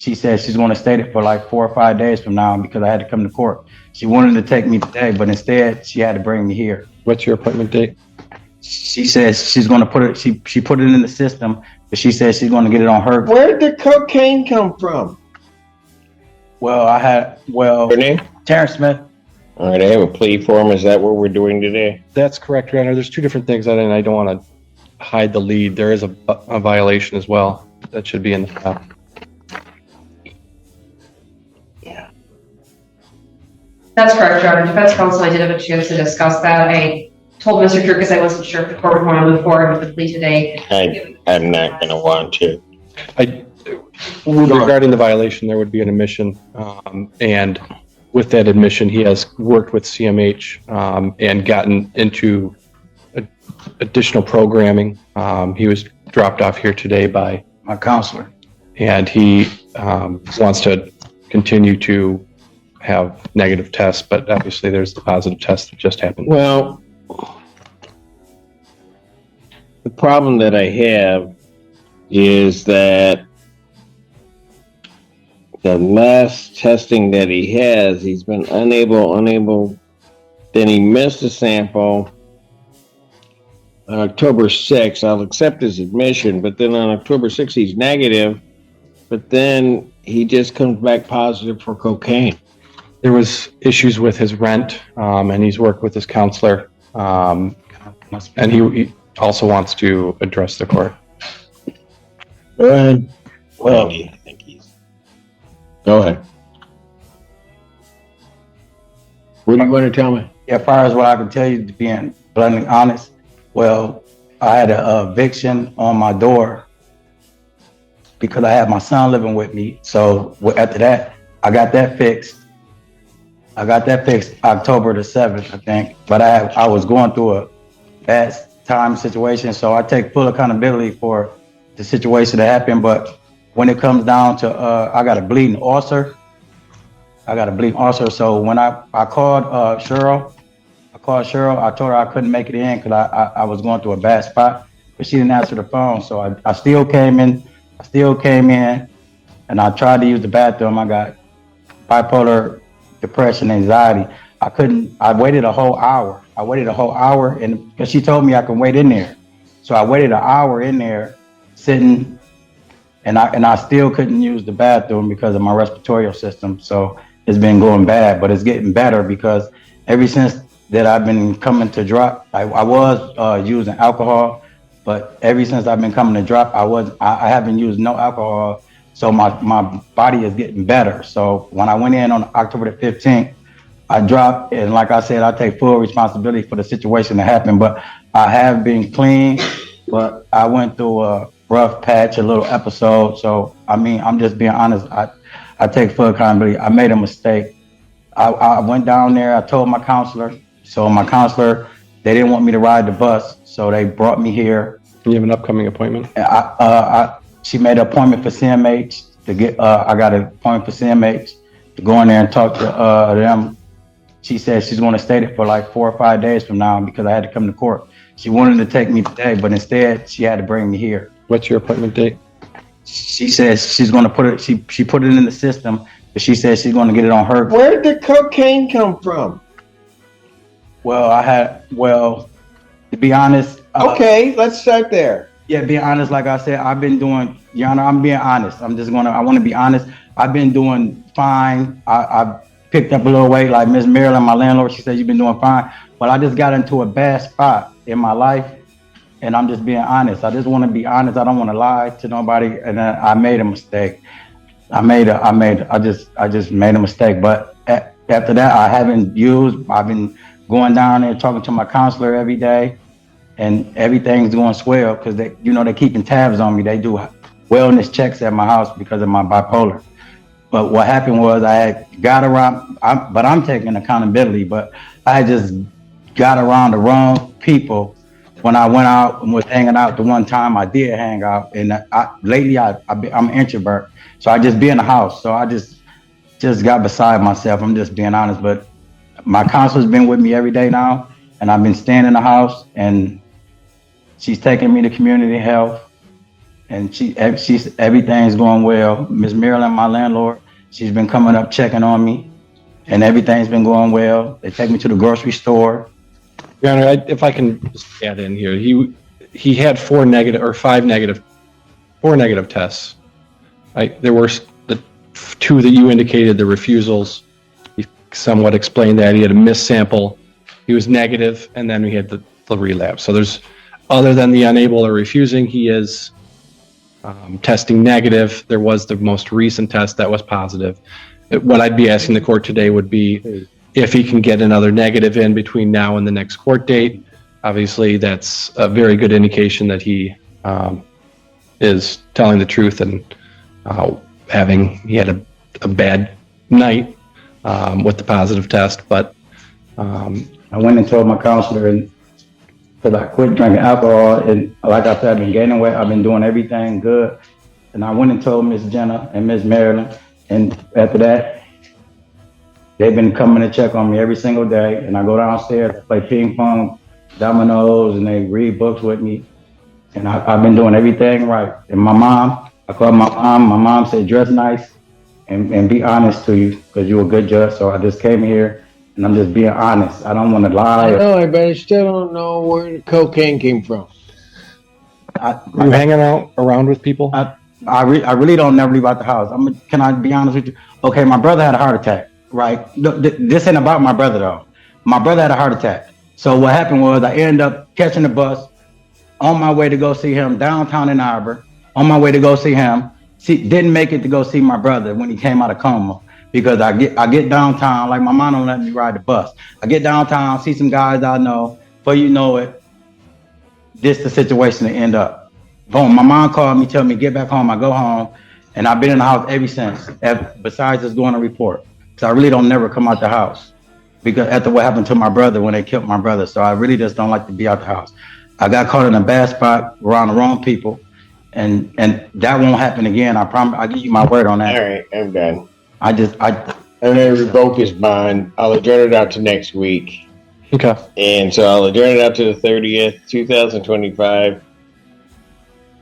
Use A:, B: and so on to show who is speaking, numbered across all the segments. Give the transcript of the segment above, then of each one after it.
A: she said she's going to stay there for like 4 or 5 days from now because I had to come to court. She wanted to take me today, but instead she had to bring me here.
B: What's your appointment date?
A: She says she's going to put it. She put it in the system, but she says she's going to get it on her.
C: Where did the cocaine come from?
A: Your
D: name?
A: Terrence Smith.
D: All right, I have a plea form. Is that what we're doing today?
B: That's correct, Your Honor. There's two different things, and I don't want to hide the lead. There is a violation as well that should be in the file.
D: Yeah.
E: That's correct, Your Honor. Defense counsel, I did have a chance to discuss that. I told Mr. Kirkus I wasn't sure if the court would want to move forward with the plea today.
D: I'm not going to want to.
B: Regarding the violation, there would be an admission, and with that admission, he has worked with CMH and gotten into additional programming. He was dropped off here today by
A: My counselor.
B: and he wants to continue to have negative tests, but obviously there's the positive test that just happened.
D: Well, the problem that I have is that the last testing that he has, he's been unable, then he missed a sample on October 6th. I'll accept his admission, but then on October 6th, he's negative, but then he just comes back positive for cocaine.
B: There was issues with his rent, and he's worked with his counselor, and he also wants to address the court.
D: Go ahead. Well, I think he's... Go ahead. What do you want to tell me?
A: As far as what I can tell you, to being bluntly honest, well, I had an eviction on my door because I had my son living with me. So after that, I got that fixed. October the 7th, I think. But I was going through a bad time situation, so I take full accountability for the situation that happened. But when it comes down to, I got a bleeding ulcer. So when I called Cheryl, I told her I couldn't make it in because I was going through a bad spot, but she didn't answer the phone. So I still came in, and I tried to use the bathroom. I got bipolar depression, anxiety. I waited a whole hour. And because she told me I can wait in there. So I waited an hour in there sitting, and I still couldn't use the bathroom because of my respiratory system. So it's been going bad, but it's getting better because ever since that I've been coming to drop, I was using alcohol, but ever since I've been coming to drop, I haven't used no alcohol. So my body is getting better. So when I went in on October the 15th, I dropped, and like I said, I take full responsibility for the situation that happened, but I have been clean, but I went through a rough patch, a little episode. So, I mean, I'm just being honest. I take full accountability. I made a mistake. I went down there, I told my counselor. So my counselor, they didn't want me to ride the bus, so they brought me here.
B: You have an upcoming appointment?
A: She made an appointment for CMH to get, I got an appointment for CMH to go in there and talk to them. She said she's going to stay there for like 4 or 5 days from now because I had to come to court. She wanted to take me today, but instead she had to bring me here.
B: What's your appointment date?
A: She says she's going to put it, she put it in the system, but she says she's going to get it on her.
C: Where did the cocaine come from?
A: Well, to be honest.
C: Okay, let's start there.
A: Yeah, being honest, like I said, I've been doing, Your Honor, I'm being honest. I want to be honest. I've been doing fine. I picked up a little weight, like Miss Marilyn, my landlord, she said, you've been doing fine. But I just got into a bad spot in my life, and I'm just being honest. I just want to be honest. I don't want to lie to nobody, and then I made a mistake. I just made a mistake. But after that, I haven't used. I've been going down there talking to my counselor every day, and everything's going swell because they're keeping tabs on me. They do wellness checks at my house because of my bipolar. But what happened was I had got around, but I'm taking accountability, but I just got around the wrong people when I went out and was hanging out the one time I did hang out. And lately I'm an introvert, so I just be in the house. So I just got beside myself. I'm just being honest, but my counselor's been with me every day now, and I've been staying in the house, and she's taking me to community health. and she's everything's going well. Miss Marilyn, my landlord, she's been coming up checking on me, and everything's been going well. They take me to the grocery store.
B: Your Honor, if I can just add in here, he had four negative tests. There were the two that you indicated, the refusals. He somewhat explained that he had a missed sample. He was negative, and then we had the relapse. So there's, other than the unable or refusing, he is testing negative. There was the most recent test that was positive. What I'd be asking the court today would be if he can get another negative in between now and the next court date. Obviously, that's a very good indication that he is telling the truth and he had a bad night with the positive test. But
A: I went and told my counselor, and because I quit drinking alcohol, and like I said, I've been gaining weight. I've been doing everything good, and I went and told Miss Jenna and Miss Marilyn, and after that, they've been coming to check on me every single day. And I go downstairs, I play ping pong, dominoes, and they read books with me, and I've been doing everything right. And my mom, I called my mom. My mom said, dress nice and be honest to you, because you're a good judge. So I just came here. And I'm just being honest. I don't want to lie.
D: I know, but I still don't know where the cocaine came from.
B: Are you hanging out around with people?
A: I really don't never leave out the house. Can I be honest with you? Okay, my brother had a heart attack, right? This ain't about my brother though. My brother had a heart attack. So what happened was I ended up catching the bus on my way to go see him downtown in Arbor. On my way to go see him. Didn't make it to go see my brother when he came out of coma. Because I get downtown, like my mom don't let me ride the bus. I get downtown, see some guys I know, but you know it, this the situation to end up. Boom, my mom called me, tell me get back home. I go home, and I've been in the house ever since, besides just doing a report. Because I really don't never come out the house. Because after what happened to my brother when they killed my brother. So I really just don't like to be out the house. I got caught in a bad spot around the wrong people, and that won't happen again. I promise, I give you my word on that.
C: All right, I'm done.
A: I'm
C: gonna revoke his bond. I'll adjourn it out to next week.
B: Okay.
C: And so I'll adjourn it out to the 30th, 2025.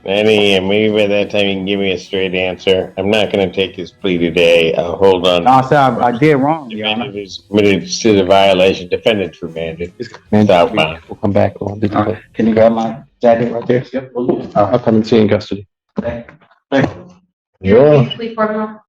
C: Maybe by that time you can give me a straight answer. I'm not gonna take his plea today. I'll hold on.
A: No, I did wrong, Your Honor.
C: Defendant is committed to the violation. Defendant's remanded. Southbound.
B: We'll come back.
A: Can you grab my jacket right there? Yep.
B: I'll come and see you in custody.
A: Thank you.
C: You're
E: Plea for